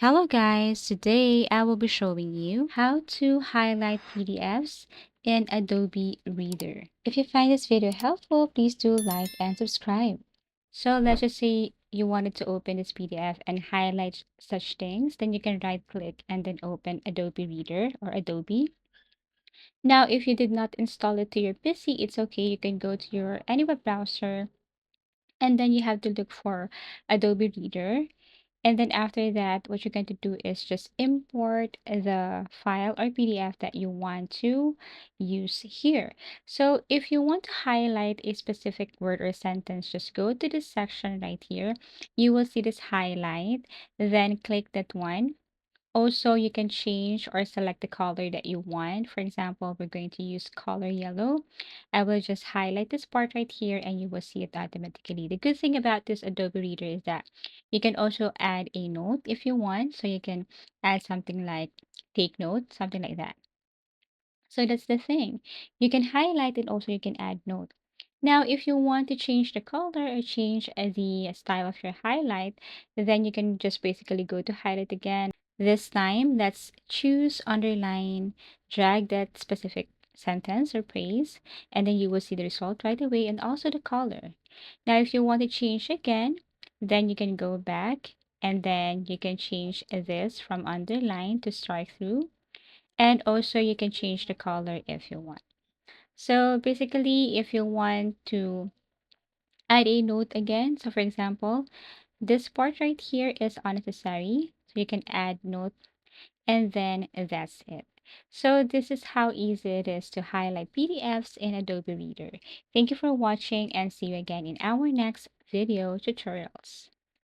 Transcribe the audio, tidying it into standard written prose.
Hello guys, today I will be showing you how to highlight PDFs in Adobe Reader. If you find this video helpful, please do like and subscribe. So let's just say you wanted to open this PDF and highlight such things, then you can right click and then open Adobe Reader or Adobe. Now, if you did not install it to your PC, it's okay. You can go to your any web browser and then you have to look for Adobe Reader. And then after that, what you're going to do is just import the file or PDF that you want to use here. So if you want to highlight a specific word or sentence, just go to this section right here. You will see this highlight, then click that one. Also, you can change or select the color that you want. For example, we're going to use color yellow. I will just highlight this part right here and you will see it automatically. The good thing about this Adobe Reader is that you can also add a note if you want. So you can add something like take note, something like that. So that's the thing. You can highlight and also you can add note. Now, if you want to change the color or change the style of your highlight, then you can just basically go to highlight again. This time, let's choose underline, drag that specific sentence or phrase, and then you will see the result right away and also the color. Now, if you want to change again, then you can go back and then you can change this from underline to strike through. And also you can change the color if you want. So basically, if you want to add a note again, so for example, this part right here is unnecessary. So you can add note and then that's it. So this is how easy it is to highlight PDFs in Adobe Reader. Thank you for watching and see you again in our next video tutorials.